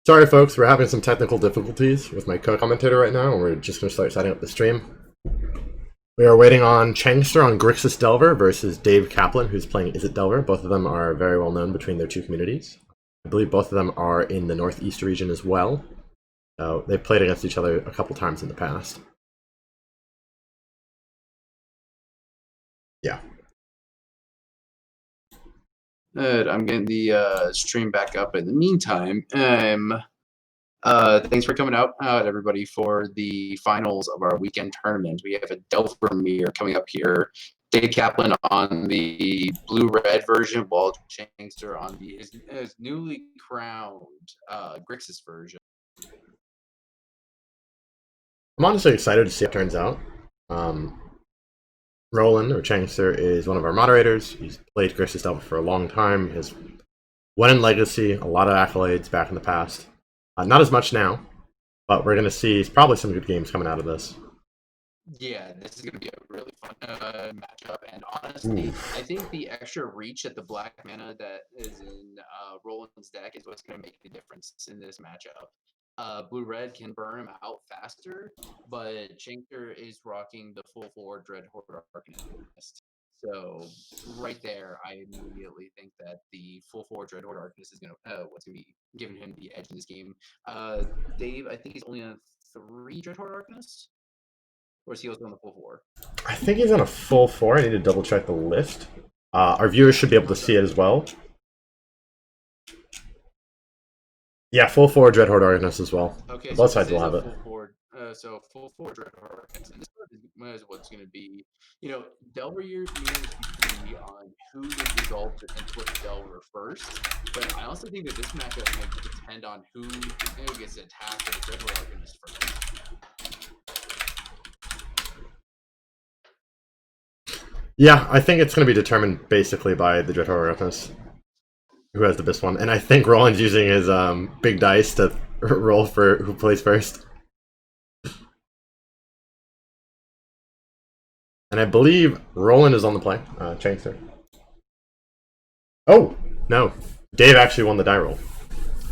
Sorry, folks, we're having some technical difficulties with my co-commentator right now, and we're just going to start setting up the stream. We are waiting on Changster on Grixis Delver versus Dave Kaplan, who's playing Izzet Delver. Both of them are very well known between their two communities. I believe both of them are in the Northeast region as well. So they've played against each other a couple times in the past. Yeah. Good. I'm getting the stream back up. In the meantime, thanks for coming out, everybody, for the finals of our weekend tournament. We have a Delver mirror coming up here. Dave Kaplan on the blue-red version, while Changster on his newly crowned Grixis version. I'm honestly excited to see how it turns out. Roland, or Changster, is one of our moderators. He's played Grixis Delver for a long time. He has won in Legacy, a lot of accolades back in the past. Not as much now, but we're going to see probably some good games coming out of this. Yeah, this is going to be a really fun matchup. And honestly, I think the extra reach at the black mana that is in Roland's deck is what's going to make the difference in this matchup. Blue-red can burn him out faster, but Chinker is rocking the full 4 Dreadhorde Arcanist. So right there, I immediately think that the full 4 Dreadhorde Arcanist is going to what's going to be giving him the edge in this game. Dave, I think he's only on 3 Dreadhorde Arcanists. Or is he also on the full 4? I think he's on a full 4. I need to double check the list. Our viewers should be able to see it as well. Yeah, full 4 Dreadhorde Arcanist as well. Okay, both so sides will have it. Full 4 Dreadhorde Arcanist. And this is what's going to be, Delver years be on who would resolve to input Delver first. But I also think that this matchup might depend on who gets attacked with the Dreadhorde Arcanist first. Yeah, I think it's going to be determined basically by the Dreadhorde Arcanist, who has the best one. And I think Roland's using his big dice to roll for who plays first. And I believe Roland is on the play. Changster. Oh, no. Dave actually won the die roll.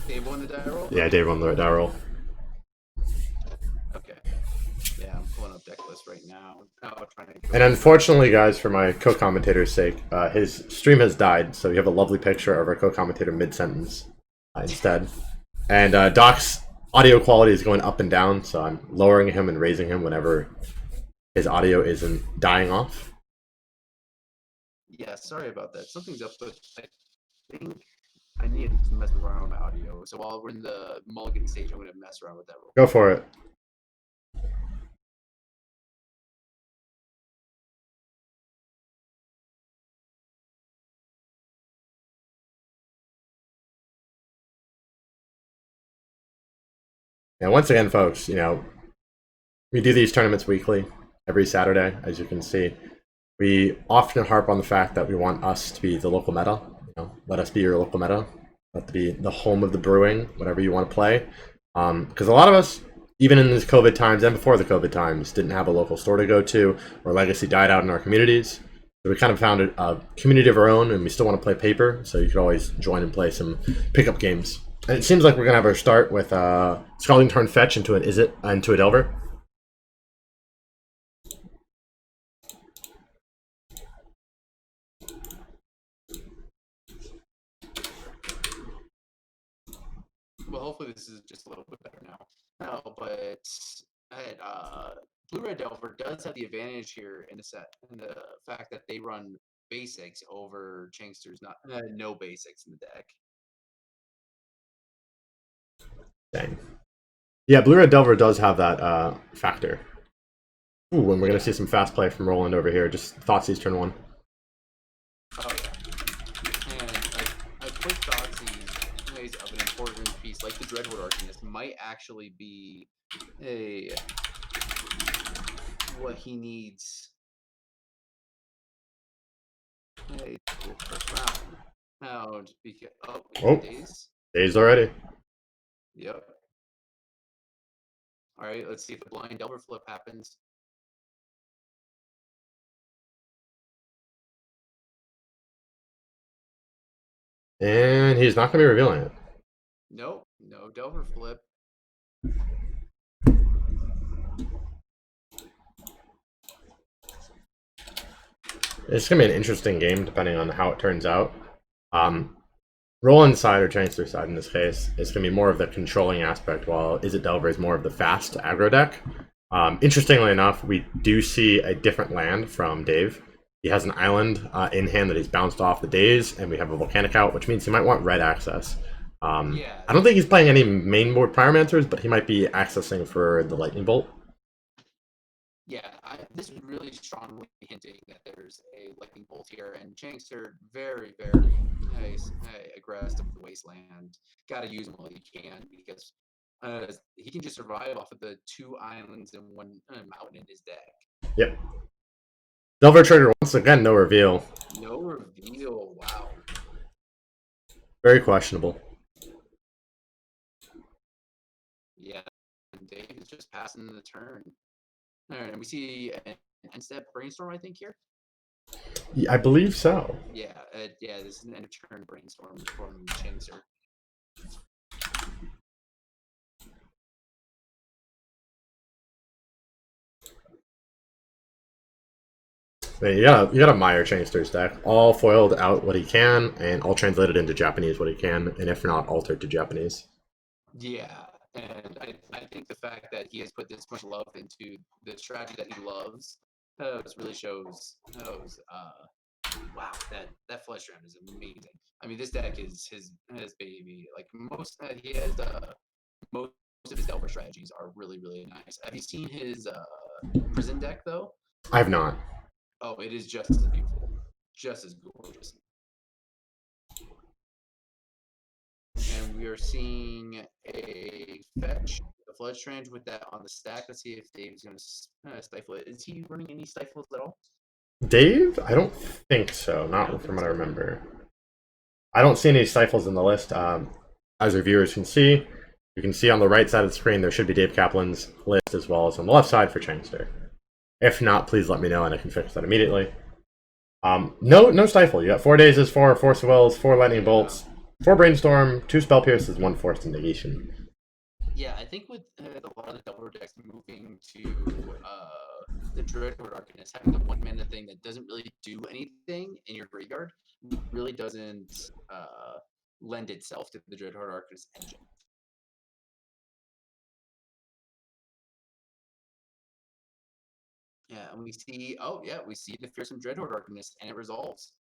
Dave won the die roll? Yeah, Dave won the die roll. Okay. Yeah, I'm pulling up deck list right now. And unfortunately, guys, for my co-commentator's sake, his stream has died, so you have a lovely picture of our co-commentator mid-sentence instead. And Doc's audio quality is going up and down, so I'm lowering him and raising him whenever his audio isn't dying off. Yeah, sorry about that. Something's up with, I think I need to mess around with my audio. So while we're in the mulligan stage, I'm going to mess around with that real quick. Go for it. Now, once again, folks, we do these tournaments weekly, every Saturday, as you can see. We often harp on the fact that we want us to be the local meta. Let us be your local meta. Let it be the home of the brewing, whatever you want to play. Because a lot of us, even in these COVID times and before the COVID times, didn't have a local store to go to, or Legacy died out in our communities. So we kind of found a community of our own, and we still want to play paper, so you could always join and play some pickup games. And it seems like we're going to have our start with Scalding Tarn Fetch into an Izzet, into a Delver. Well, hopefully this is just a little bit better now. No, but Blue-Red Delver does have the advantage here in the fact that they run basics over Changster's no basics in the deck. Dang. Yeah, Blue-Red Delver does have that factor. Ooh, and we're going to see some fast play from Roland over here. Just Thoughtseize turn 1. Oh, yeah. And a quick Thoughtseize is of an important piece, like the Dreadhorde Arcanist, might actually be what he needs. First round. Days? Days already. Yep. All right, let's see if the blind Delver flip happens. And he's not going to be revealing it. Nope, No Delver flip. It's gonna be an interesting game depending on how it turns out. Roland side or Chancellor side in this case is going to be more of the controlling aspect, while Izzet Delver is more of the fast aggro deck. Interestingly enough, we do see a different land from Dave. He has an island in hand that he's bounced off the days, and we have a volcanic out, which means he might want red access. Yeah. I don't think he's playing any main board Pyromancers, but he might be accessing for the lightning bolt. Yeah, this is really strongly hinting that there's a lightning bolt here, and Shanks are very, very nice, aggressive with the wasteland. Got to use him while he can, because he can just survive off of the 2 islands and 1 mountain in his deck. Yep. Delver trigger once again, no reveal. No reveal. Wow. Very questionable. Yeah, and Dave is just passing the turn. All right, and we see an end-step brainstorm, I think, here. I believe so. Yeah, this is an end-of-turn brainstorm from Chainser. You got a Meyer Chainster's deck, all foiled out what he can, and all translated into Japanese what he can, and if not, altered to Japanese. Yeah, and I think the fact that he has put this much love into the strategy that he loves really shows. Wow, that flesh round is amazing. I mean, this deck is his baby. Like most he has most of his Delver strategies are really, really nice. Have you seen his prison deck though? I have not. Oh, it is just as beautiful, just as gorgeous. And we are seeing a fetch, a flood strange with that on the stack. Let's see if Dave's going to stifle it. Is he running any stifles at all? Dave? I don't think so. Not from what I remember. I don't see any stifles in the list. As our viewers can see, you can see on the right side of the screen there should be Dave Kaplan's list, as well as on the left side for Chainster. If not, please let me know and I can fix that immediately. No stifle. You got 4 dazes, 4 force of wills, 4 lightning bolts, 4 brainstorm, 2 spell pierces, 1 forced negation. Yeah, I think with a lot of the Delver decks moving to the Dreadhorde Arcanist, having the 1 mana thing that doesn't really do anything in your graveyard really doesn't lend itself to the Dreadhorde Arcanist engine. Yeah, and we see, we see the Fearsome Dreadhorde Arcanist, and it resolves.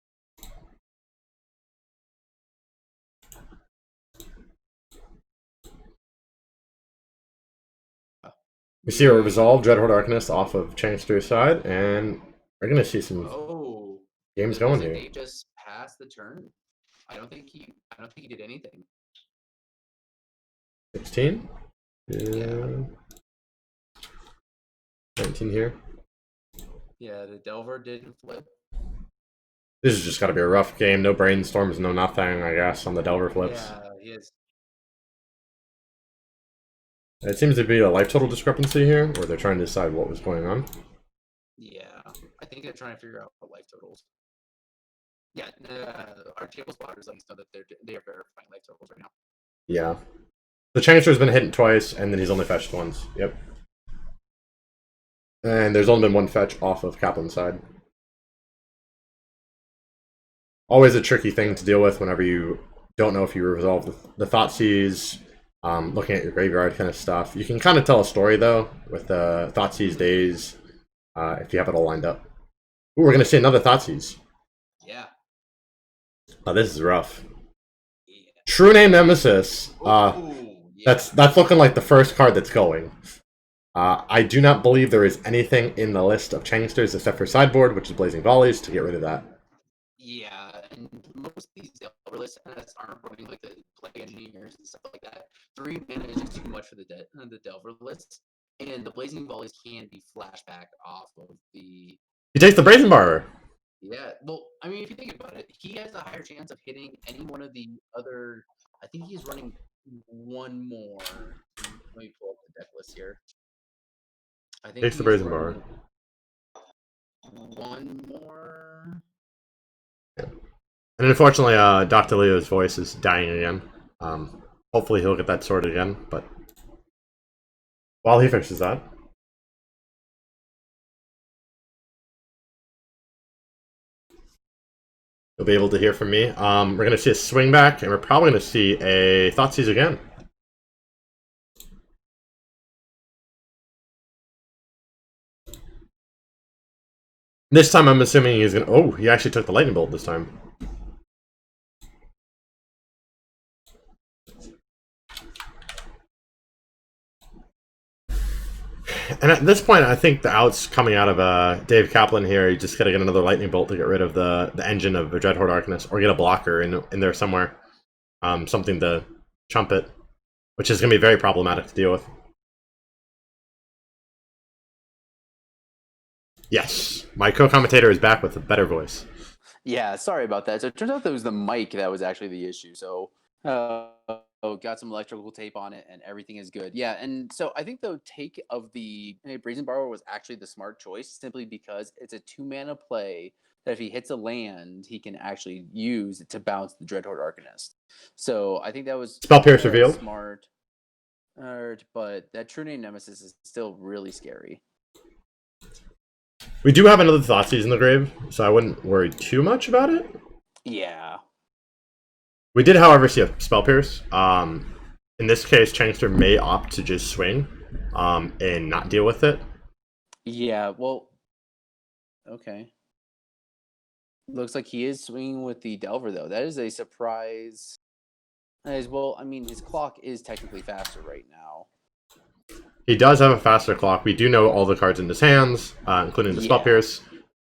We see a resolve Dreadhorde Arcanist off of Chainster's side, and we're gonna see some games going here. He just passed the turn. I don't think he did anything. 16? Yeah. 19 here. Yeah, the Delver didn't flip. This has just got to be a rough game. No brainstorms, no nothing, I guess, on the Delver flips. Yeah, he is. It seems to be a life total discrepancy here, where they're trying to decide what was going on. Yeah, I think they're trying to figure out what life totals. Yeah, our table spotters let us know that they are verifying life totals right now. Yeah. The Chainster's been hit twice, and then he's only fetched once. Yep. And there's only been 1 fetch off of Kaplan's side. Always a tricky thing to deal with whenever you don't know if you resolve the Thoughtseize, looking at your graveyard kind of stuff. You can kind of tell a story, though, with the Thoughtseize days, if you have it all lined up. Ooh, we're going to see another Thoughtseize. Yeah. Oh, this is rough. Yeah. True Name Nemesis. Yeah. That's looking like the first card that's going. I do not believe there is anything in the list of Chainsters except for sideboard, which is Blazing Volleys, to get rid of that. Yeah, and most of these Delver lists aren't running like the Plague Engineers and stuff like that. 3 mana is just too much for the Delver lists, and the Blazing Volleys can be flashback off of the... He takes the Brazen Barber! Yeah, well, I mean, if you think about it, he has a higher chance of hitting any one of the other... I think he's running 1 more. Let me pull up the deck list here. I think takes the Brazen Barber. 1 more... Yeah. And unfortunately, Dr. Leo's voice is dying again. Hopefully he'll get that sorted again, but while he fixes that. You'll be able to hear from me. We're going to see a swing back, and we're probably going to see a Thoughtseize again. This time I'm assuming he's going to... Oh, he actually took the Lightning Bolt this time. And at this point, I think the outs coming out of Dave Kaplan here, you just got to get another Lightning Bolt to get rid of the engine of Dreadhorde Arcanist, or get a blocker in there somewhere. Something to chump it, which is going to be very problematic to deal with. Yes, my co-commentator is back with a better voice. Yeah, sorry about that. So it turns out that was the mic that was actually the issue. So, got some electrical tape on it, and everything is good. Yeah, and so I think the take of the Brazen Borrower was actually the smart choice, simply because it's a 2-mana play that if he hits a land, he can actually use to bounce the Dreadhorde Arcanist. So I think that was Spell Pierce revealed. Smart. But that True Name Nemesis is still really scary. We do have another Thoughtseize in the grave, so I wouldn't worry too much about it. Yeah. We did, however, see a Spell Pierce. In this case, Changster may opt to just swing and not deal with it. Yeah, well, okay. Looks like he is swinging with the Delver, though. That is a surprise. As well, I mean, his clock is technically faster right now. He does have a faster clock. We do know all the cards in his hands, including the Spell Pierce.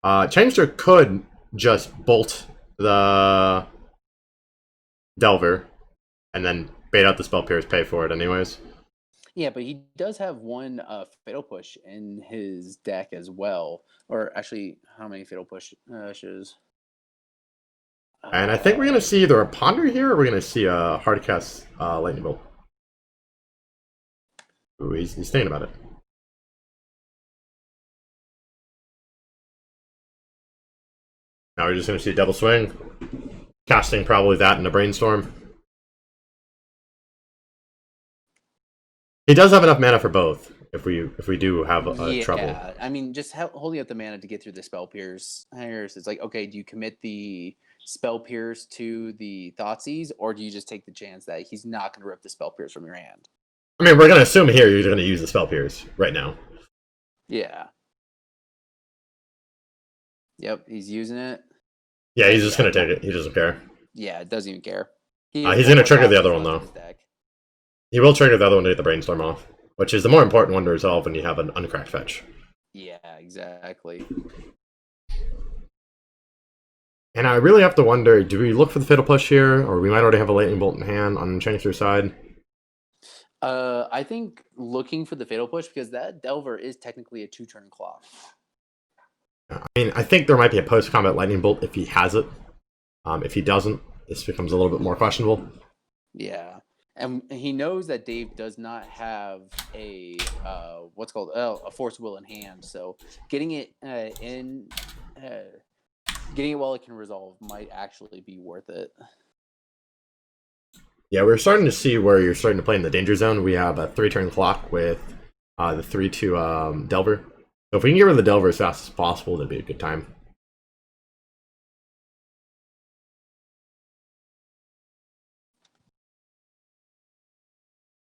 Changster could just bolt the Delver and then bait out the Spell Pierce, pay for it anyways. Yeah, but he does have one Fatal Push in his deck as well. Or actually, how many Fatal Pushes? And I think we're going to see either a Ponder here, or we're going to see a Hardcast Lightning Bolt. Ooh, he's thinking about it. Now we're just going to see a double swing. Casting probably that in a Brainstorm. He does have enough mana for both, if we do have trouble. Yeah, I mean, just holding up the mana to get through the Spell Pierce. It's like, okay, do you commit the Spell Pierce to the Thoughtseize, or do you just take the chance that he's not going to rip the Spell Pierce from your hand? I mean, we're going to assume here you're going to use the Spell Pierce right now. Yeah. Yep, he's using it. Yeah, he's just going to take it. He doesn't care. Yeah, doesn't even care. He's going to trigger the other one, though. He will trigger the other one to get the Brainstorm off, which is the more important one to resolve when you have an uncracked fetch. Yeah, exactly. And I really have to wonder, do we look for the Fatal Push here, or we might already have a Lightning Bolt in hand on Changster's side? I think looking for the Fatal Push, because that Delver is technically a 2-turn clock. I mean, I think there might be a post-combat Lightning Bolt if he has it. If he doesn't, this becomes a little bit more questionable. Yeah, and he knows that Dave does not have a a Force Will in hand, so getting it getting it while it can resolve might actually be worth it. Yeah, we're starting to see where you're starting to play in the danger zone. We have a 3-turn clock with the 3-2 Delver. So if we can get rid of the Delver as fast as possible, that'd be a good time.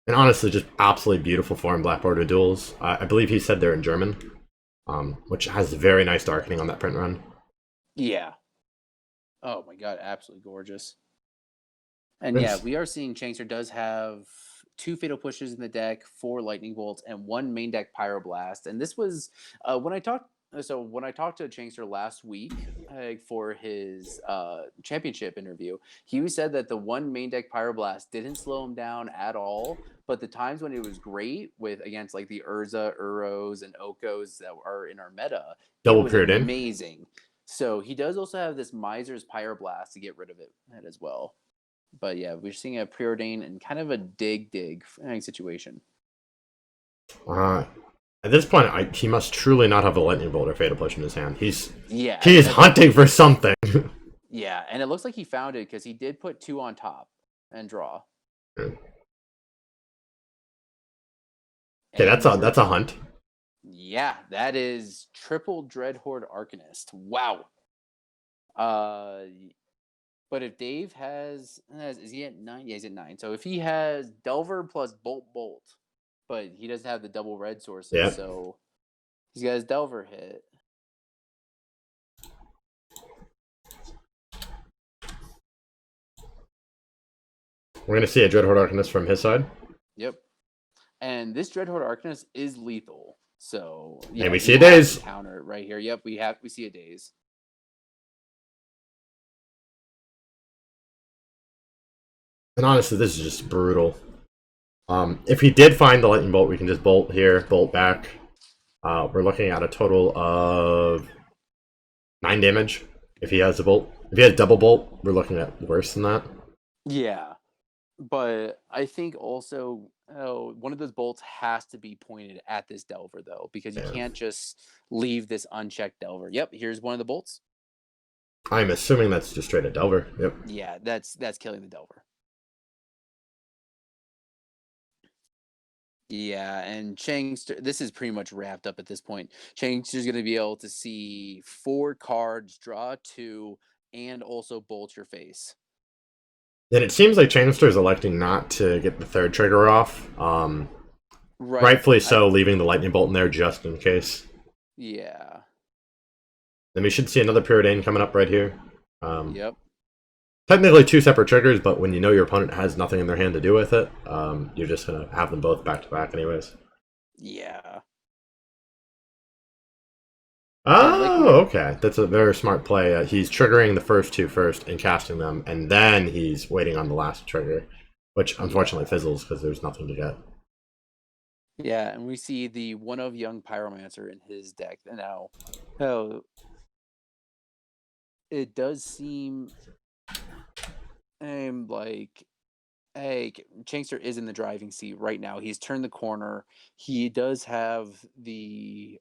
And honestly, just absolutely beautiful form Black Border Duels. I believe he said they're in German, which has very nice darkening on that print run. Yeah. Oh my god, absolutely gorgeous. And yeah, we are seeing Changster does have 2 Fatal Pushes in the deck, 4 Lightning Bolts, and 1 main deck Pyroblast. And this was when I talked to Changster last week for his championship interview, he said that the 1 main deck Pyroblast didn't slow him down at all, but the times when it was great against like the Urza, Uros, and Okos that are in our meta, double it was period amazing. So he does also have this Miser's Pyroblast to get rid of it as well. But yeah, we're seeing a preordain and kind of a dig situation. At this point, he must truly not have a Lightning Bolt or Fatal Push in his hand. He is Yeah, hunting for something. Yeah, and it looks like he found it because he did put 2 on top and draw. Okay, And that's a hunt. yeah, that is triple Dreadhorde Arcanist. Wow. Uh, but if Dave has is he at 9? Yeah, he's at 9. So if he has Delver plus Bolt, but he doesn't have the double red sources, Yeah. so he's got his Delver hit. We're gonna see a Dreadhorde Arcanist from his side. Yep. And this Dreadhorde Arcanist is lethal. So yeah, And we he see a has daze. to counter it right here. Yep, we see a daze. And honestly, this is just brutal. If he did find the lightning bolt, we can just bolt here, bolt back. We're looking at a total of 9 damage if he has a bolt. If he has double bolt, we're looking at worse than that. Yeah. But I think also one of those bolts has to be pointed at this Delver though, because you Yeah. can't just leave this unchecked Delver. Yep, here's one of the bolts. I'm assuming that's just straight at Delver. Yep. Yeah, that's killing the Delver. Yeah, and Changster, this is pretty much wrapped up at this point. Changster's going to be able to see 4 cards, draw 2, and also bolt your face. And it seems like Chainster is electing not to get the third trigger off. Right. Rightfully so, leaving the lightning bolt in there just in case. Yeah. Then we should see another Preordain coming up right here. Yep. Technically 2 separate triggers, but when you know your opponent has nothing in their hand to do with it, you're just going to have them both back to back anyways. Yeah. Oh, okay. That's a very smart play. He's triggering the first 2 first and casting them, and then he's waiting on the last trigger, which unfortunately fizzles because there's nothing to get. Yeah, and we see the one of Young Pyromancer in his deck now. Oh, it does seem like Changster is in the driving seat right now. He's turned the corner. He does have the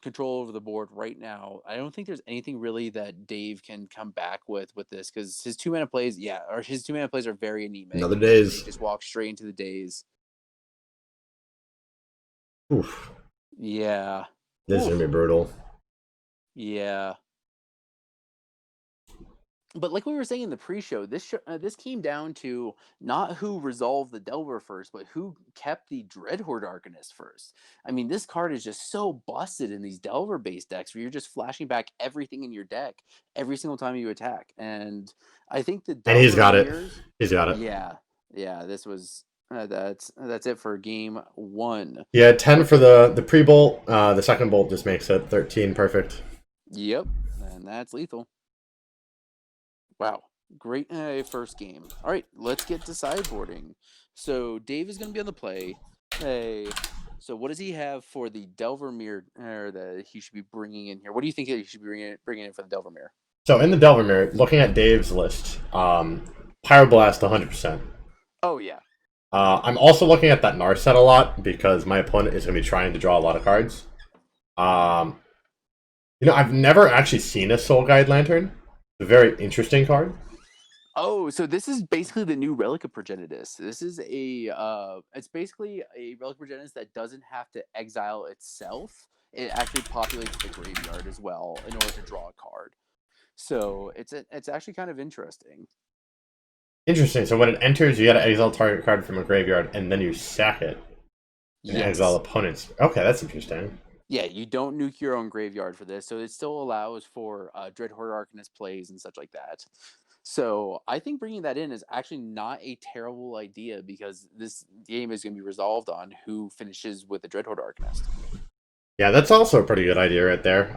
control over the board right now. I don't think there's anything really that Dave can come back with this because his 2-mana plays, his 2-mana plays are very anemic. Another daze. They just walk straight into the daze. Oof. Yeah. This is going to be brutal. Yeah. But like we were saying in the pre-show, this came down to not who resolved the Delver first, but who kept the Dreadhorde Arcanist first. I mean, this card is just so busted in these Delver-based decks where you're just flashing back everything in your deck every single time you attack. And I think the Delver And he's got mirrors, it. He's got it. Yeah. This was that's it for game 1. Yeah, 10 for the pre-bolt. The second bolt just makes it 13 perfect. Yep, and that's lethal. Wow, great first game. All right, let's get to sideboarding. So Dave is going to be on the play. So what does he have for the Delver Mirror that he should be bringing in here? What do you think he should be bringing in for the Delver Mirror? So in the Delver Mirror, looking at Dave's list, Pyroblast 100%. Oh, yeah. I'm also looking at that Narset a lot because my opponent is going to be trying to draw a lot of cards. I've never actually seen a Soul Guide Lantern. It's a very interesting card. Oh, so this is basically the new Relic of Progenitus. This is it's basically a Relic of Progenitus that doesn't have to exile itself. It actually populates the graveyard as well in order to draw a card. So it's actually kind of interesting. Interesting. So when it enters, you got to exile target card from a graveyard, and then you sack it and exile opponents. Okay, that's interesting. Yeah, you don't nuke your own graveyard for this, so it still allows for Dreadhorde Arcanist plays and such like that. So I think bringing that in is actually not a terrible idea because this game is going to be resolved on who finishes with the Dreadhorde Arcanist. Yeah, that's also a pretty good idea right there.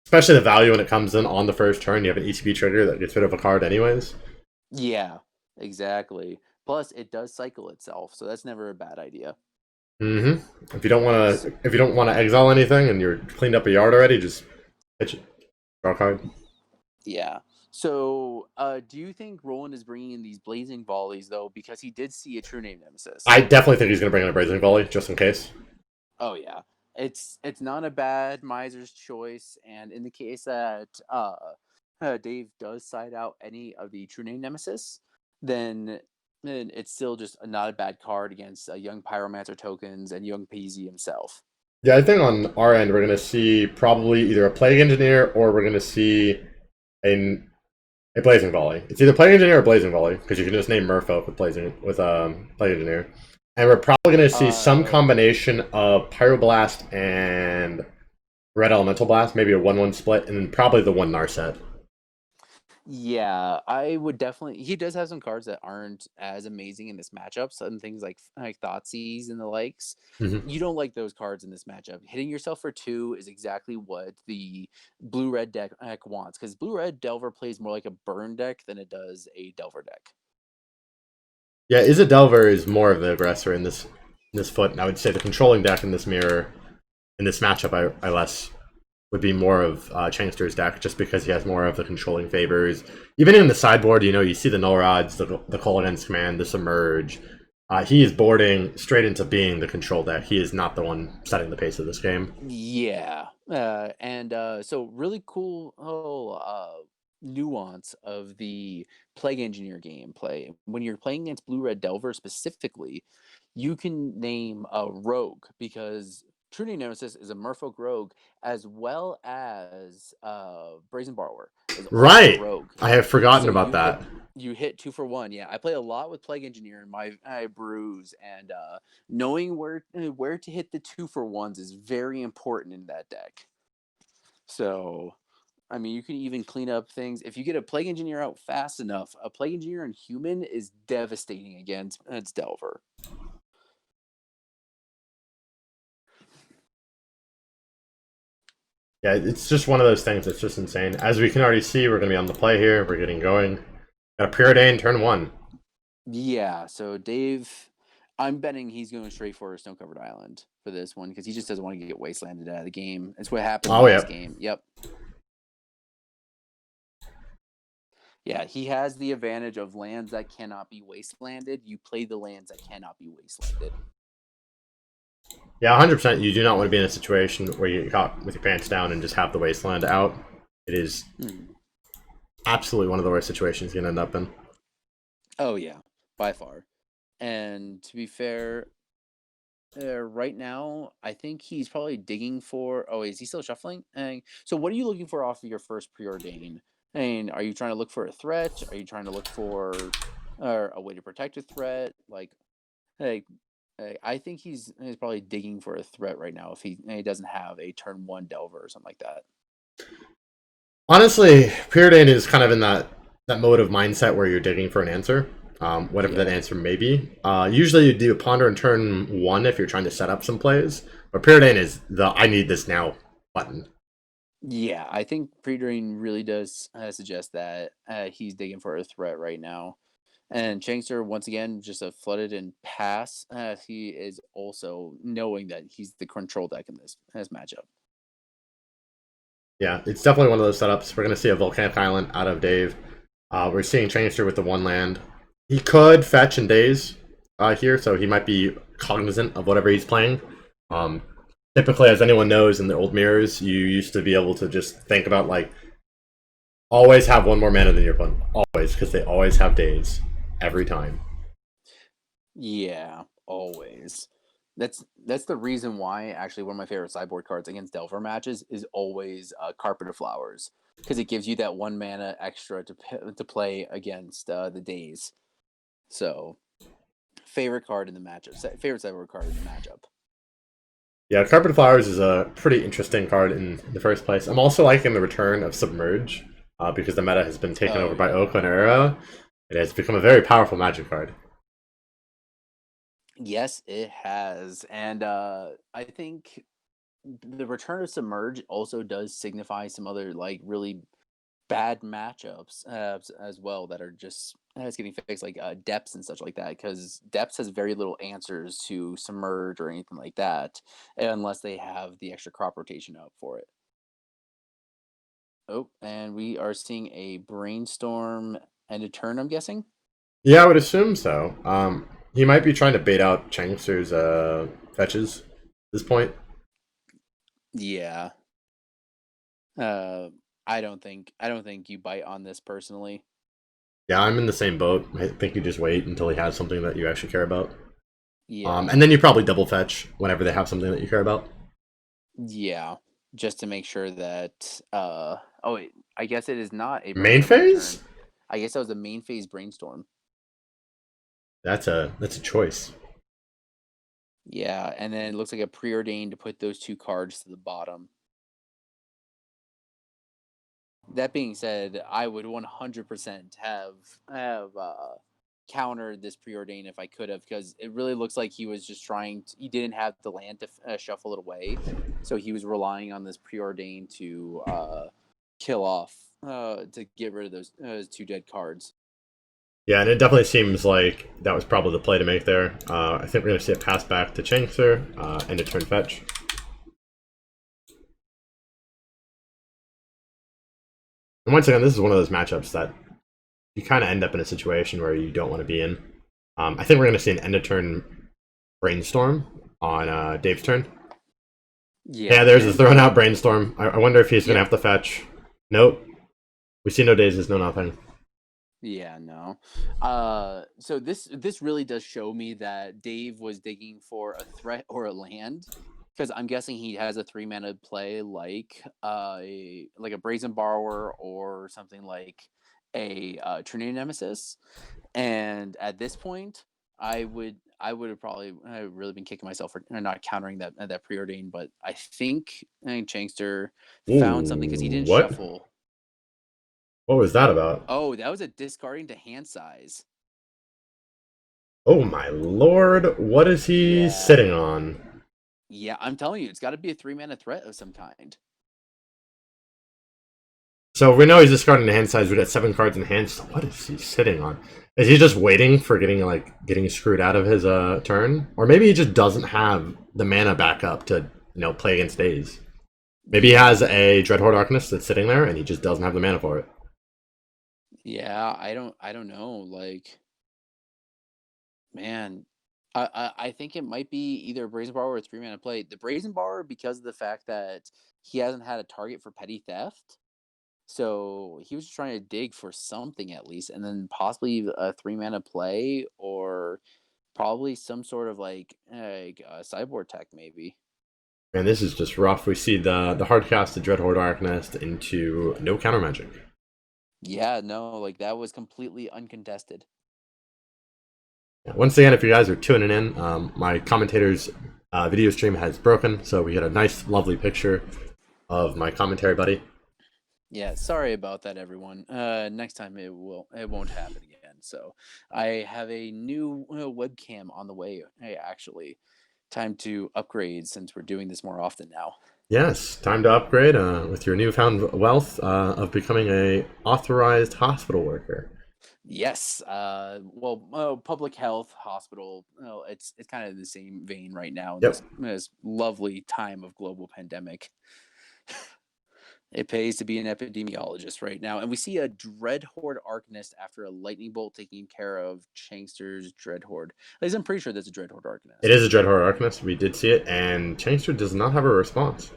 Especially the value when it comes in on the first turn. You have an ECB trigger that gets rid of a card anyways. Yeah, exactly. Plus, it does cycle itself, so that's never a bad idea. Mm-hmm. If you don't want to exile anything and you're cleaned up a yard already, just pitch it. Draw a card. Yeah. So, do you think Roland is bringing in these blazing volleys though, because he did see a True Name Nemesis? I definitely think he's going to bring in a Blazing Volley just in case. Oh yeah, it's not a bad miser's choice, and in the case that Dave does side out any of the True Name Nemesis, then And it's still just not a bad card against young Pyromancer tokens and young PZ himself. Yeah, I think on our end we're gonna see probably either a Plague Engineer or we're gonna see a Blazing Volley. It's either Plague Engineer or Blazing Volley because you can just name Merfolk with Plague Engineer, and we're probably gonna see some combination of Pyroblast and Red Elemental Blast, maybe a 1/1 split, and then probably the one Narset. Yeah, I would definitely. He does have some cards that aren't as amazing in this matchup. Some things like Thoughtseize and the likes. Mm-hmm. You don't like those cards in this matchup. Hitting yourself for 2 is exactly what the blue-red deck wants, because blue-red Delver plays more like a burn deck than it does a Delver deck. Yeah, Izzet Delver is more of the aggressor in this foot, and I would say the controlling deck in this mirror, in this matchup, I less would be more of Changster's deck, just because he has more of the controlling favors. Even in the sideboard, you see the Null Rods, the Call Against Command, the Submerge. He is boarding straight into being the control deck. He is not the one setting the pace of this game. Yeah, so really cool nuance of the Plague Engineer gameplay. When you're playing against Blue Red Delver specifically, you can name a rogue, because True Name Nemesis is a Merfolk rogue, as well as Brazen Borrower is also a Right! rogue. I have forgotten So about that. You hit 2 for 1. Yeah, I play a lot with Plague Engineer in my brews, and knowing where to hit the 2 for 1s is very important in that deck. So, I mean, you can even clean up things if you get a Plague Engineer out fast enough. A Plague Engineer in human is devastating against Delver. Yeah, it's just one of those things that's just insane. As we can already see, we're going to be on the play here. We're getting going. Got a Preordain turn 1. Yeah, so Dave, I'm betting he's going straight for a Snow-Covered Island for this one, because he just doesn't want to get Wastelanded out of the game. That's what happened last game. Yep. Yeah, he has the advantage of lands that cannot be wastelanded. You play the lands that cannot be wastelanded. Yeah, 100%. You do not want to be in a situation where you got with your pants down and just have the wasteland out. It is absolutely one of the worst situations you can end up in. Oh, yeah, by far. And to be fair, right now, I think he's probably digging for... Oh, is he still shuffling? So what are you looking for off of your first Preordain? Are you trying to look for a threat? Are you trying to look for a way to protect a threat? I think he's probably digging for a threat right now if he doesn't have a turn 1 Delver or something like that. Honestly, Preordain is kind of in that mode of mindset where you're digging for an answer, whatever that answer may be. Usually you do a Ponder in turn 1 if you're trying to set up some plays, but Preordain is the I need this now button. Yeah, I think Preordain really does suggest that he's digging for a threat right now. And Changster, once again, just a flooded and pass. He is also knowing that he's the control deck in this matchup. Yeah, it's definitely one of those setups. We're going to see a Volcanic Island out of Dave. We're seeing Changster with the 1 land. He could fetch and daze here, so he might be cognizant of whatever he's playing. Typically, as anyone knows in the old mirrors, you used to be able to just think about, like, always have 1 more mana than your opponent. Always, because they always have daze. Every time. Yeah, always. That's the reason why, actually, one of my favorite sideboard cards against Delver matches is always Carpet of Flowers, because it gives you that 1 mana extra to play against the daze. So, favorite card in the matchup. Favorite sideboard card in the matchup. Yeah, Carpet of Flowers is a pretty interesting card in the first place. I'm also liking the return of Submerge, because the meta has been taken over by Oko and Era. It has become a very powerful Magic card. Yes, it has. And I think the return of Submerge also does signify some other, really bad matchups as well that are just getting fixed, like Depths and such like that, because Depths has very little answers to Submerge or anything like that unless they have the extra crop rotation up for it. Oh, and we are seeing a Brainstorm and a turn, I'm guessing? Yeah, I would assume so. He might be trying to bait out Changster's fetches at this point. Yeah. I don't think you bite on this personally. Yeah, I'm in the same boat. I think you just wait until he has something that you actually care about. Yeah. And then you probably double fetch whenever they have something that you care about. Yeah. Just to make sure that oh wait, I guess it is not a Main brainstorm every turn. phase? I guess that was a main phase brainstorm. That's a choice. Yeah, and then it looks like a preordained to put those 2 cards to the bottom. That being said, I would 100% have countered this preordain if I could have, because it really looks like he was just he didn't have the land to shuffle it away, so he was relying on this preordain to kill off to get rid of those 2 dead cards. Yeah, and it definitely seems like that was probably the play to make there. I think we're going to see a pass back to Chankster, and a turn fetch. And once again, this is one of those matchups that you kind of end up in a situation where you don't want to be in. I think we're going to see an end of turn brainstorm on Dave's turn. Yeah, there's a thrown out brainstorm. I wonder if he's going to have to fetch. Nope. We see no dazes, no nothing. Yeah, no. So this really does show me that Dave was digging for a threat or a land, because I'm guessing he has a 3-mana play like a Brazen Borrower or something like a Trinity Nemesis. And at this point, I would have probably really been kicking myself for not countering that preordained. But I think Chankster found something because he didn't What? shuffle. What was that about? Oh, that was a discarding to hand size. Oh my lord, what is he sitting on? Yeah, I'm telling you, it's got to be a 3-mana threat of some kind. So we know he's discarding the hand size. We got 7 cards in hand. So what is he sitting on? Is he just waiting for getting screwed out of his turn, or maybe he just doesn't have the mana backup to play against days? Maybe he has a Dreadhorde Arcanist that's sitting there, and he just doesn't have the mana for it. Yeah, I don't know. Like, man, I think it might be either a Brazen Borrower or a 3-mana play. The Brazen Borrower, because of the fact that he hasn't had a target for petty theft, so he was just trying to dig for something at least, and then possibly a 3-mana play, or probably some sort of like sideboard tech maybe. And this is just rough. We see the hard cast the Dreadhorde Arcanist into no counter magic. Yeah, no, like that was completely uncontested. Once again, if you guys are tuning in, my commentator's video stream has broken, so we get a nice, lovely picture of my commentary buddy. Yeah, sorry about that, everyone. Next time it won't happen again. So I have a new webcam on the way. Actually, time to upgrade since we're doing this more often now. Yes, time to upgrade with your newfound wealth of becoming a authorized hospital worker. Yes. Public health hospital. It's kind of the same vein right now in this lovely time of global pandemic. It pays to be an epidemiologist right now. And we see a Dreadhorde Arcanist after a Lightning Bolt taking care of Chankster's Dreadhorde. At least I'm pretty sure that's a Dreadhorde Arcanist. It is a Dreadhorde Arcanist. We did see it, and Chankster does not have a response.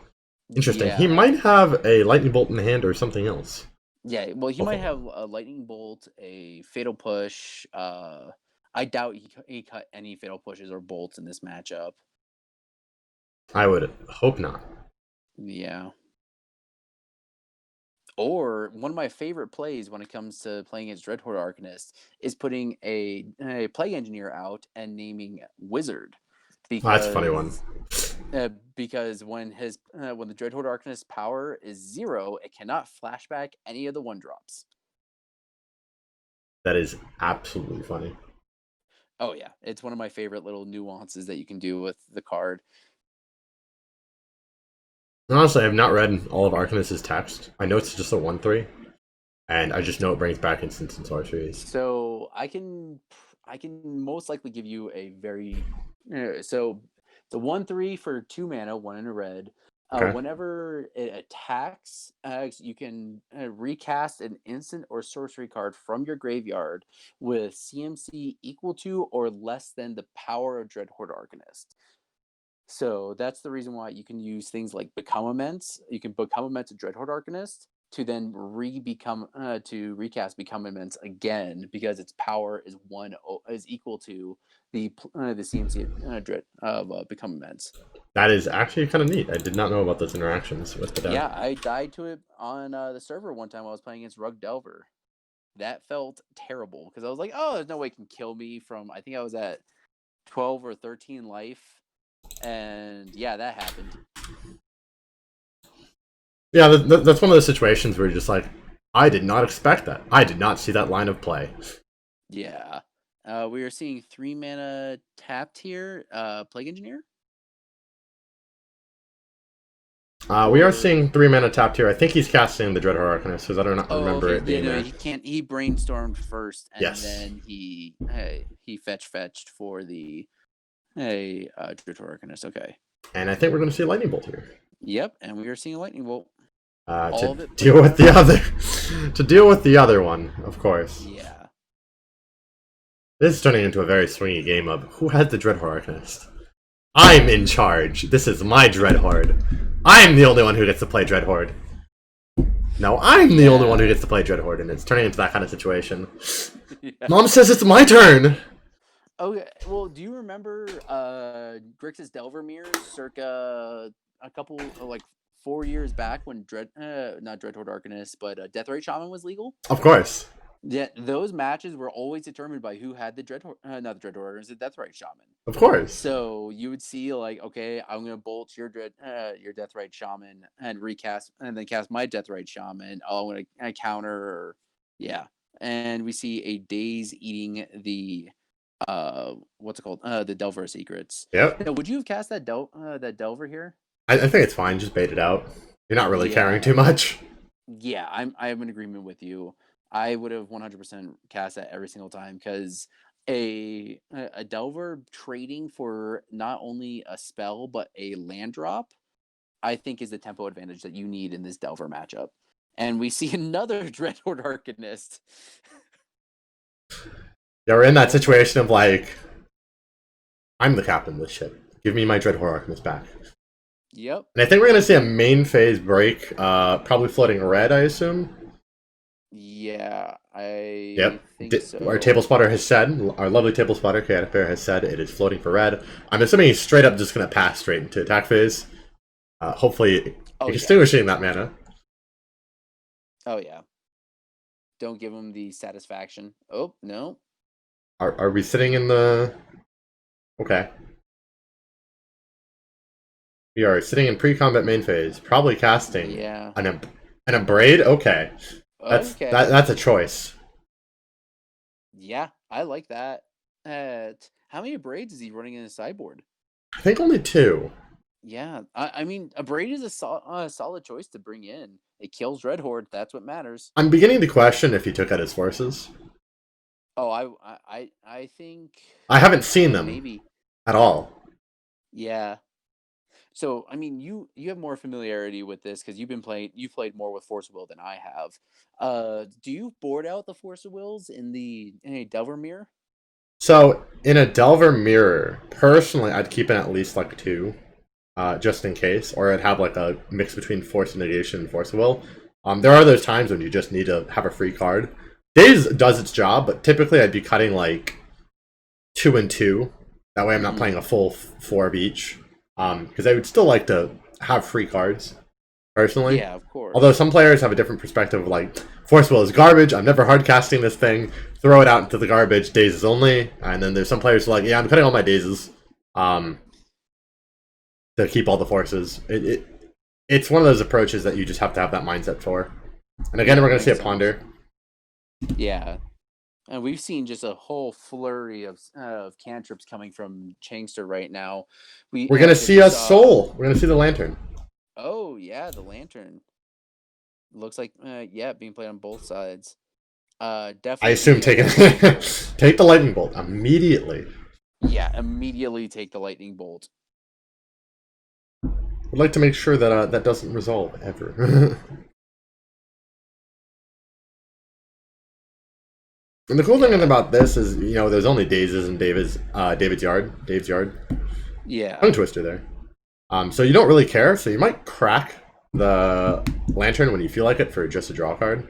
Interesting. Yeah. He might have a Lightning Bolt in the hand or something else. Yeah, well, he might have a Lightning Bolt, a Fatal Push. I doubt he cut any Fatal Pushes or Bolts in this matchup. I would hope not. Yeah. Or one of my favorite plays when it comes to playing as Dreadhorde Arcanist is putting a Plague Engineer out and naming Wizard. That's a funny one. Because when the Dreadhorde Arcanist's power is 0, it cannot flashback any of the 1-drops. That is absolutely funny. Oh yeah, it's one of my favorite little nuances that you can do with the card. Honestly, I have not read all of Arcanist's text. I know it's just a 1/3, and I just know it brings back instants and sorceries. So I can most likely give you a very so the 1/3 for 2 mana, 1 in a red. Okay. Whenever it attacks, you can recast an instant or sorcery card from your graveyard with CMC equal to or less than the power of Dreadhorde Arcanist. So that's the reason why you can use things like Become Immense. You can Become Immense a Dreadhorde Arcanist to then recast Become Immense again because its power is equal to the CMC Dread of Become Immense. That is actually kind of neat. I did not know about those interactions with the deck. Yeah, I died to it on the server one time while I was playing against Rug Delver. That felt terrible because I was like, oh, there's no way it can kill me from, I think I was at 12 or 13 life. And yeah, that happened. Yeah, that's one of those situations where you're just like, I did not expect that. I did not see that line of play. Yeah. We are seeing 3 mana tapped here. Plague Engineer? We are seeing 3 mana tapped here. I think he's casting the Dreadhorde Arcanist, because I don't remember okay. it being there. He can't. He brainstormed first, and Yes. then he fetched for the Dreadhorde Arcanist. Okay. And I think we're going to see a Lightning Bolt here. Yep, and we are seeing a Lightning Bolt. To deal with the other, to deal with the other one, of course. Yeah. This is turning into a very swingy game of who has the Dreadhorde Arcanist. I'm in charge. This is my Dreadhorde. I'm the only one who gets to play Dreadhorde. No, I'm the only one who gets to play Dreadhorde, and it's turning into that kind of situation. Yeah. Mom says it's my turn! Okay, well, do you remember Grixis Delver Mirrors circa a couple, 4 years back when not Dreadhorde Arcanist, but Deathrite Shaman was legal? Of course. Yeah, those matches were always determined by who had the Dreadhorde, not the Dreadhorde Arcanist, the Deathrite Shaman. Of course. So you would see okay, I'm gonna bolt your Deathrite Shaman and recast, and then cast my Deathrite Shaman. Oh, I'm gonna counter, and we see a Daze eating the what's it called? The Delver Secrets. Yep. Now, would you have cast that Delver here? I think it's fine. Just bait it out. You're not really caring too much. Yeah, I'm in agreement with you. I would have 100% cast that every single time because a Delver trading for not only a spell but a land drop, I think is the tempo advantage that you need in this Delver matchup. And we see another Dreadhorde Arcanist. Yeah, we're in that situation of I'm the captain of this ship. Give me my Dreadhorde Arcanist back. Yep. And I think we're going to see a main phase break, probably floating red, I assume. Yeah, I think so. Our table spotter has said, our lovely table spotter, Chaotic has said it is floating for red. I'm assuming he's straight up just going to pass straight into attack phase. Hopefully extinguishing that mana. Oh, yeah. Don't give him the satisfaction. Oh, no. Are we sitting in the... Okay. We are sitting in pre-combat main phase, probably casting an Abrade? Okay. That's a choice. Yeah, I like that. How many Abrades is he running in his sideboard? I think only 2. Yeah, I mean, Abrade is a solid choice to bring in. It kills Dreadhorde. That's what matters. I'm beginning to question if he took out his forces. Oh, I think I haven't seen them maybe at all. Yeah. So, I mean, you have more familiarity with this because you've played more with Force of Will than I have. Do you board out the Force of Wills in a Delver Mirror? So, in a Delver Mirror, personally, I'd keep in at least 2, just in case, or I'd have a mix between Force of Negation and Force of Will. There are those times when you just need to have a free card. Daze does its job, but typically I'd be cutting 2 and 2. That way I'm not playing a full 4 of each. Because I would still like to have free cards, personally. Yeah, of course. Although some players have a different perspective of Force Will is garbage, I'm never hard casting this thing, throw it out into the garbage, dazes only. And then there's some players who are I'm cutting all my dazes to keep all the forces. It's one of those approaches that you just have to have that mindset for. And again, we're going to see a Ponder. Yeah. And we've seen just a whole flurry of cantrips coming from Changster right now. We're going to see a Soul. We're going to see the Lantern. Oh, yeah, the Lantern. Looks like, being played on both sides. Definitely. I assume take the Lightning Bolt immediately. Yeah, immediately take the Lightning Bolt. I'd like to make sure that that doesn't resolve ever. And the cool thing about this is, there's only dazes in Dave's Yard. Yeah. Tongue twister there. So you don't really care, so you might crack the Lantern when you feel like it for just a draw card.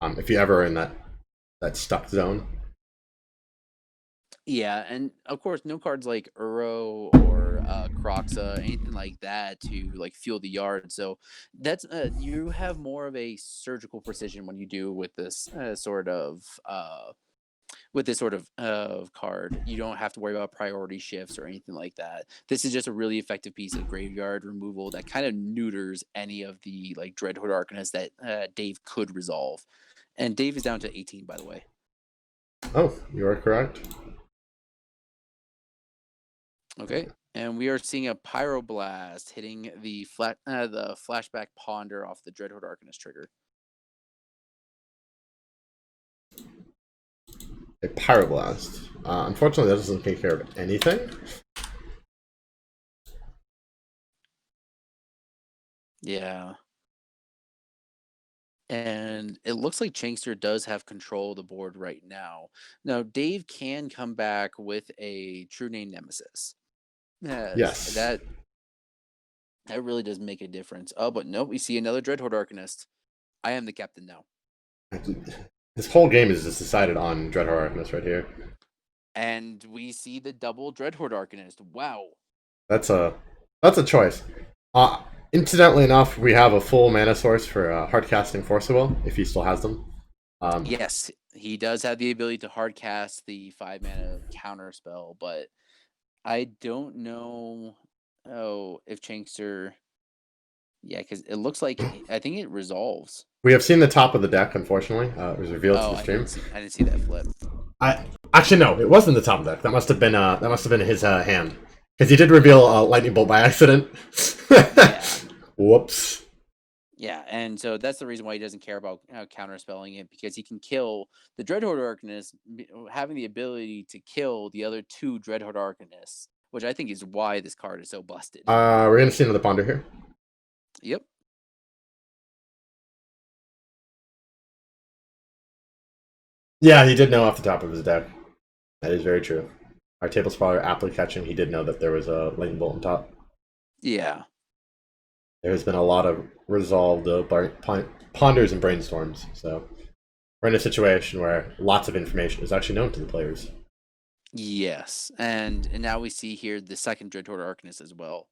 If you ever are in that stuck zone. Yeah, and of course, no cards like Uro or Croxa, anything like that to like fuel the yard. So that's you have more of a surgical precision when you do with this sort of card. You don't have to worry about priority shifts or anything like that. This is just a really effective piece of graveyard removal that kind of neuters any of the like Dreadhorde Arcanist that Dave could resolve. And Dave is down to 18, by the way. Oh, you are correct. Okay, and we are seeing a Pyroblast hitting the flashback Ponder off the Dreadhorde Arcanist trigger. A Pyroblast. Unfortunately, that doesn't take care of anything. Yeah. And it looks like Chankster does have control of the board right now. Now, Dave can come back with a True Name Nemesis. Yes. That really does make a difference. Oh, but no, we see another Dreadhorde Arcanist. I am the captain now. This whole game is just decided on Dreadhorde Arcanist right here. And we see the double Dreadhorde Arcanist. Wow. That's a choice. Incidentally enough, we have a full mana source for hardcasting Force of Will, if he still has them. Yes, he does have the ability to hardcast the 5 mana counter spell, but I don't know if Chankster. Yeah, because it looks like I think it resolves. We have seen the top of the deck, unfortunately. It was revealed to the stream. I didn't see that flip. Actually no, it wasn't the top of the deck. That must have been his hand, because he did reveal Lightning Bolt by accident. Yeah. Whoops. Yeah, and so that's the reason why he doesn't care about counterspelling it, because he can kill the Dreadhorde Arcanist, having the ability to kill the other 2 Dreadhorde Arcanists, which I think is why this card is so busted. We're gonna see another Ponder here. Yep. Yeah, he did know off the top of his deck. That is very true. Our table spoiler aptly catching, he did know that there was a Lightning Bolt on top. Yeah. There has been a lot of resolved ponders and brainstorms, so we're in a situation where lots of information is actually known to the players. Yes, and now we see here the second Dreadhorde Arcanist as well.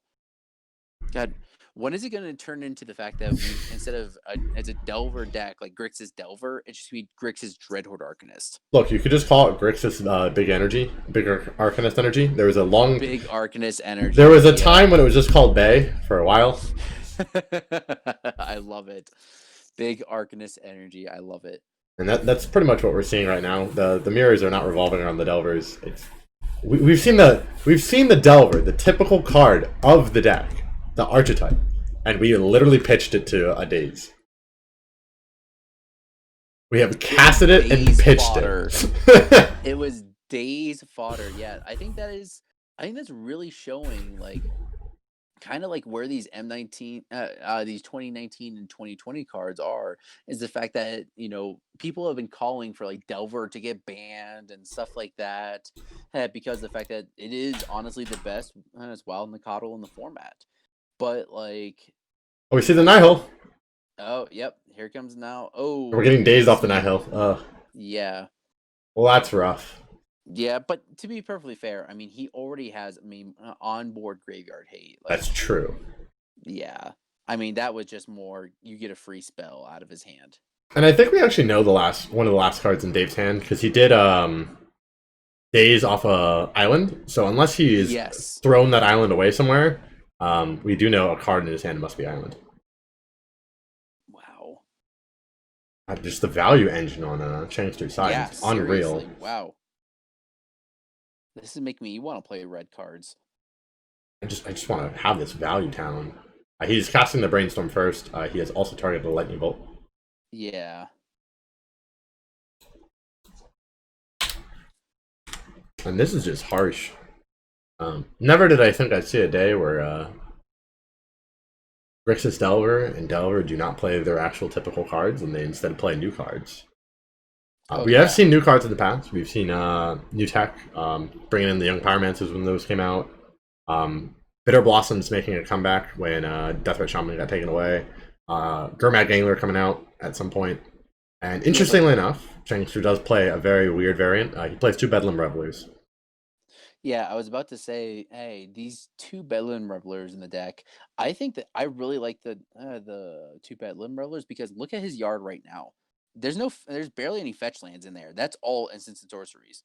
God, when is it going to turn into the fact that instead of as a Delver deck like Grixis Delver, it should be Grixis Dreadhorde Arcanist? Look, you could just call it Grixis big energy, bigger Arcanist energy. There was a long big Arcanist energy. There was a time when it was just called Bay for a while. I love it. Big Arcanist energy. I love it. And that's pretty much what we're seeing right now. The mirrors are not revolving around the Delvers. We've seen the Delver, the typical card of the deck, the archetype, and we literally pitched it to a Daze. We have casted it and pitched it. It was Daze fodder. Yeah, I think that's really showing like kind of like where these these 2019 and 2020 cards are, is the fact that people have been calling for like Delver to get banned and stuff like that, because the fact that it is honestly the best and it's Wild Nacatl in the format. But like, oh, we see the Nihil. Oh, yep, here comes now. Oh, we're getting dazed off the Nihil. Yeah. Well, that's rough. Yeah, but to be perfectly fair, I mean, he already has, onboard graveyard hate. Like, that's true. Yeah. I mean, that was just more, you get a free spell out of his hand. And I think we actually know one of the last cards in Dave's hand, because he did daze off a island. So unless he's thrown that island away somewhere, we do know a card in his hand must be island. Wow. Just the value engine on Chankster's side is unreal. Seriously. Wow. This is making me want to play red cards. I just want to have this value town. He's casting the Brainstorm first. He has also targeted the Lightning Bolt. Yeah. And this is just harsh. Never did I think I'd see a day where Grixis Delver and Delver do not play their actual typical cards, and they instead play new cards. We have seen new cards in the past. We've seen new tech, bringing in the Young Pyromancers when those came out. Bitter Blossoms making a comeback when Deathrat Shaman got taken away. Gurmag Angler coming out at some point. And interestingly enough, Changster does play a very weird variant. He plays 2 Bedlam Revelers. Yeah, I was about to say, hey, these 2 Bedlam Revelers in the deck. I think that I really like the 2 Bedlam Revelers because look at his yard right now. There's barely any fetch lands in there. That's all instants and sorceries.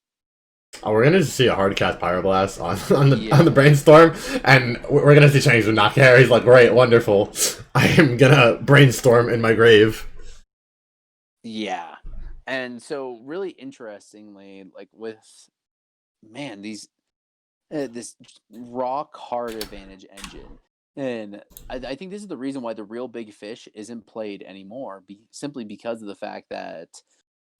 Oh, we're gonna see a hard cast Pyroblast on the Yeah. brainstorm, and we're gonna see Changster not care. He's like, great, wonderful. I am gonna brainstorm in my grave. Yeah. And so really interestingly, like with these this rock hard advantage engine. And I think this is the reason why the real big fish isn't played anymore, simply because of the fact that,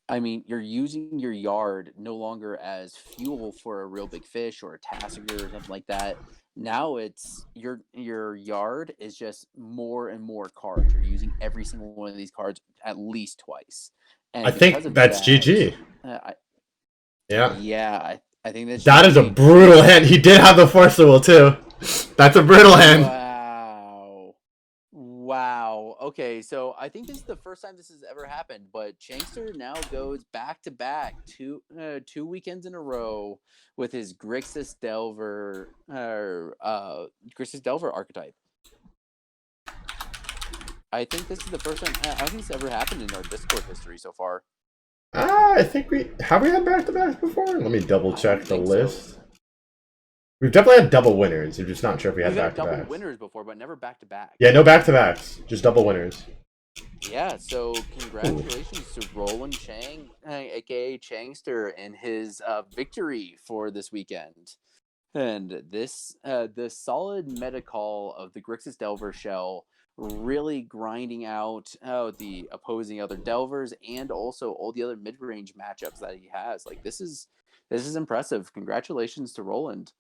I mean, you're using your yard no longer as fuel for a real big fish or a Tassiger or something like that. Now it's your yard is just more and more cards. You're using every single one of these cards at least twice, I and because think of that's that, GG. Yeah. yeah, I think that's That is a GG. brutal hand. He did have the Force Will too. That's a brutal hand. Wow. Okay, so I think this is the first time this has ever happened, but Changster now goes back to back 2 weekends in a row with his Grixis Delver archetype. I think this is the first time I don't think it's ever happened in our Discord history so far. I think we had back-to-backs before? Let me double check the think list. so. We've definitely had double winners. I'm just not sure if we had We've had double back-to-backs. winners before, but never back to back. Yeah, no back-to-backs. Just double winners. Yeah, so congratulations to Roland Chang, aka Changster, and his victory for this weekend. And this, the solid meta call of the Grixis Delver shell, really grinding out the opposing other Delvers and also all the other mid-range matchups that he has. Like this is impressive. Congratulations to Roland.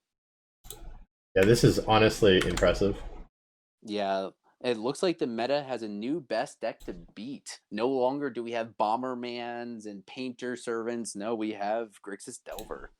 Yeah, this is honestly impressive. Yeah, it looks like the meta has a new best deck to beat. No longer do we have Bombermans and Painter Servants. No, we have Grixis Delver.